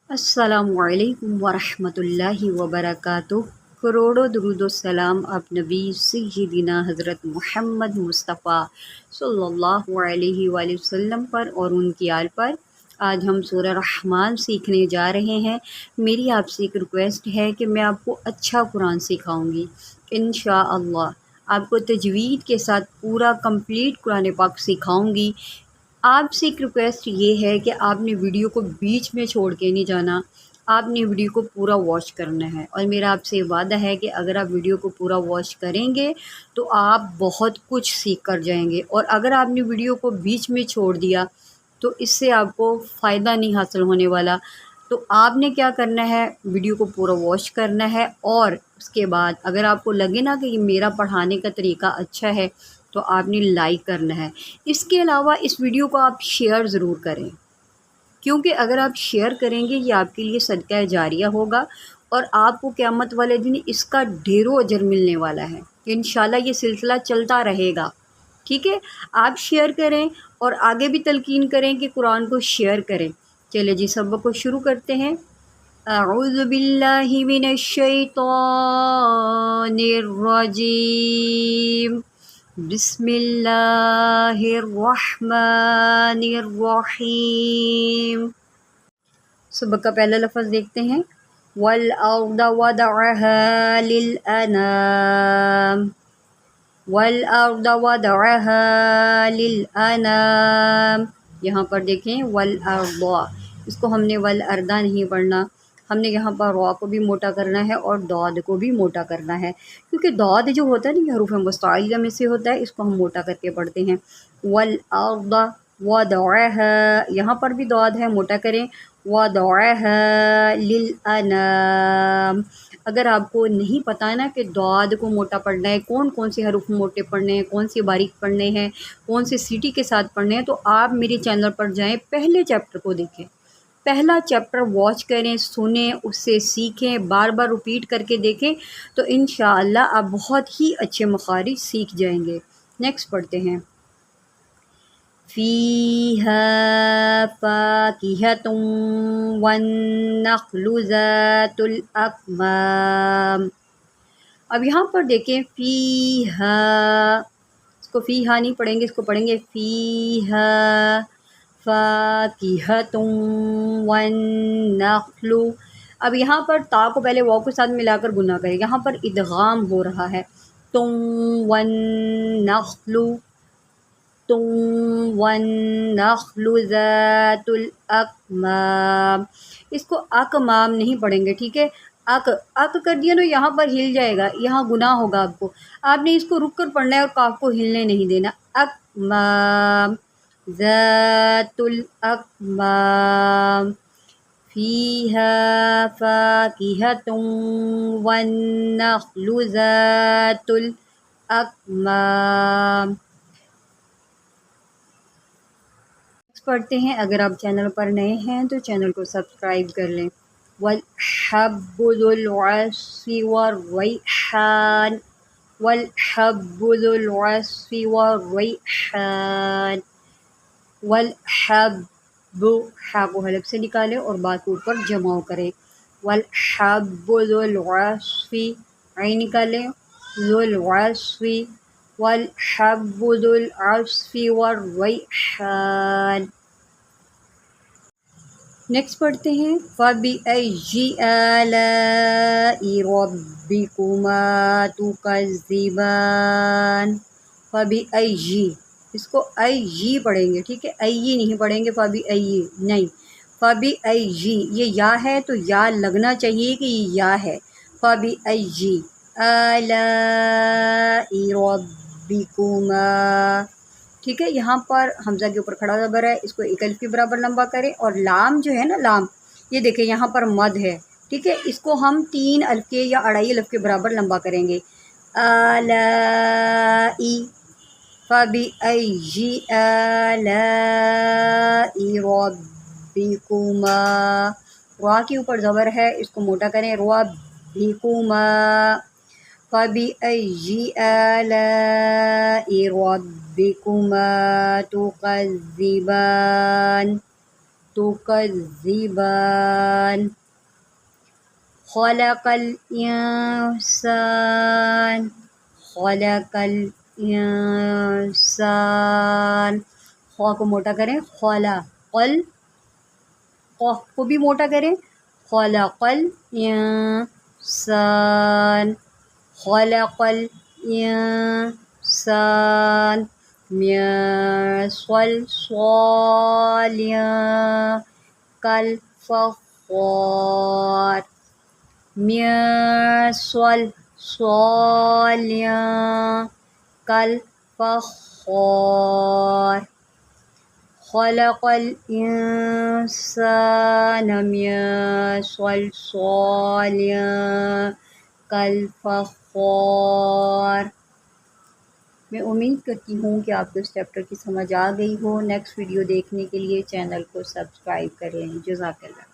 السلام علیکم ورحمۃ اللہ وبرکاتہ۔ کروڑوں درود و سلام آپ نبی سیدنا حضرت محمد مصطفیٰ صلی اللہ علیہ وآلہ وسلم پر اور ان کی آل پر۔ آج ہم سورہ رحمان سیکھنے جا رہے ہیں۔ میری آپ سے ایک ریکویسٹ ہے کہ میں آپ کو اچھا قرآن سکھاؤں گی انشاءاللہ۔ آپ کو تجوید کے ساتھ پورا کمپلیٹ قرآن پاک سکھاؤں گی۔ آپ سے ایک ریکویسٹ یہ ہے کہ آپ نے ویڈیو کو بیچ میں چھوڑ کے نہیں جانا، آپ نے ویڈیو کو پورا واچ کرنا ہے، اور میرا آپ سے وعدہ ہے کہ اگر آپ ویڈیو کو پورا واچ کریں گے تو آپ بہت کچھ سیکھ کر جائیں گے، اور اگر آپ نے ویڈیو کو بیچ میں چھوڑ دیا تو اس سے آپ کو فائدہ نہیں حاصل ہونے والا۔ تو آپ نے کیا کرنا ہے، ویڈیو کو پورا واچ کرنا ہے، اور اس کے بعد اگر آپ کو لگے نا کہ یہ میرا پڑھانے کا طریقہ اچھا ہے تو آپ نے لائک کرنا ہے۔ اس کے علاوہ اس ویڈیو کو آپ شیئر ضرور کریں، کیونکہ اگر آپ شیئر کریں گے یہ آپ کے لیے صدقہ جاریہ ہوگا، اور آپ کو قیامت والے دن اس کا ڈھیروں اجر ملنے والا ہے۔ انشاءاللہ یہ سلسلہ چلتا رہے گا، ٹھیک ہے؟ آپ شیئر کریں اور آگے بھی تلقین کریں کہ قرآن کو شیئر کریں۔ چلے جی سبق کو شروع کرتے ہیں۔ اعوذ باللہ من الشیطان الرجیم، بسم اللہ الرحمن الرحیم۔ سبق کا پہلا لفظ دیکھتے ہیں، وَالْأَرْضَ وَضَعَهَا لِلْأَنَامِ، وَالْأَرْضَ وَضَعَهَا لِلْأَنَامِ۔ یہاں پر دیکھیں وَالْأَرْضَ، اس کو ہم نے وَالْأَرْضَ نہیں پڑھنا، ہم نے یہاں پر را کو بھی موٹا کرنا ہے اور ضاد کو بھی موٹا کرنا ہے، کیونکہ ضاد جو ہوتا ہے نا یہ حروف مستعلیہ میں سے ہوتا ہے، اس کو ہم موٹا کر کے پڑھتے ہیں۔ وَالْأَرْضَ وَضَعَهَا، یہاں پر بھی ضاد ہے، موٹا کریں، وَضَعَهَا لِلْأَنَامِ۔ اگر آپ کو نہیں پتہ نا کہ ضاد کو موٹا پڑھنا ہے، کون کون سے حروف موٹے پڑھنے ہیں، کون سے باریک پڑھنے ہیں، کون سے سیٹی کے ساتھ پڑھنے ہیں، تو آپ میرے چینل پر جائیں، پہلے چیپٹر کو دیکھیں، پہلا چیپٹر واچ کریں، سنیں، اس سے سیکھیں، بار بار ریپیٹ کر کے دیکھیں، تو انشاءاللہ آپ بہت ہی اچھے مخارج سیکھ جائیں گے۔ نیکسٹ پڑھتے ہیں، فِيهَا فَاكِهَةٌ وَالنَّخْلُ ذَاتُ الْأَكْمَامِ۔ اب یہاں پر دیکھیں فِيهَا، اس کو فِيهَا نہیں پڑھیں گے، اس کو پڑھیں گے فِيهَا فَاكِهَةٌ وَالنَّخْلُ۔ اب یہاں پر تا کو پہلے واو کے ساتھ ملا کر گنا کریں، یہاں پر ادغام ہو رہا ہے، تم والنخل، تم والنخل ذات الاکمام۔ اس کو اکمام نہیں پڑھیں گے، ٹھیک ہے؟ اک کر دیا تو یہاں پر ہل جائے گا، یہاں گناہ ہوگا آپ کو، آپ نے اس کو رک کر پڑھنا ہے اور کاف کو ہلنے نہیں دینا۔ اکمام، ذات الاکمام، فیہا فاکہۃ والنخل ذات الاکمام۔ پڑھتے ہیں، اگر آپ چینل پر نئے ہیں تو چینل کو سبسکرائب کر لیں۔ وَالْحَبُّ ذُو الْعَصْفِ وَالرَّيْحَانُ، وَالْحَبُّ ذُو الْعَصْفِ وَالرَّيْحَانُ، وَالْحَبُّ، حا کو حلق سے نکالیں اور بات کو اوپر جمع کریں، وَالْحَبُّ ذُو الْعَصْفِ، عین نکالیں، ذُو الْعَصْفِ، وَالْحَبُّ ذُو الْعَصْفِ وَالرَّيْحَانُ۔ نیکسٹ پڑھتے ہیں، فَبِأَيِّ آلَاءِ رَبِّكُمَا تُكَذِّبَانِ۔ فَبِأَيِّ، اس کو اَيِّ پڑھیں گے، ٹھیک ہے؟ اَيِّ نہیں پڑھیں گے، فَبِأَيِّ نہیں، فَبِأَيِّ، یہ یا ہے تو یا لگنا چاہیے کہ یہ یا ہے۔ فَبِأَيِّ آلَاءِ رَبِّكُمَا، ٹھیک ہے؟ یہاں پر حمزہ کے اوپر کھڑا زبر ہے، اس کو ایک الف کے برابر لمبا کریں، اور لام جو ہے نا لام، یہ دیکھیں یہاں پر مد ہے، ٹھیک ہے؟ اس کو ہم 3 الف کے یا 2.5 الف کے برابر لمبا کریں گے۔ آلائی، فَبِأَيِّ آلائی رَبِّكُمَا، را کے اوپر زبر ہے، اس کو موٹا کریں، رَبِّكُمَا، فَبِأَيِّ آلَاءِ رَبِّكُمَا تُكَذِّبَانِ، تكذبان خلق الإنسان خلق الإنسان خوا کو موٹا کریں خلا قل قف کو بھی موٹا کریں خلق الانسان خلق الانسان من صلصال كالفخار من صلصال كالفخار خلق الإنسان من صلصال كالفخار۔ میں امید کرتی ہوں کہ آپ کو اس چیپٹر کی سمجھ آ گئی ہو۔ نیکسٹ ویڈیو دیکھنے کے لیے چینل کو سبسکرائب کریں۔ جزاک اللہ۔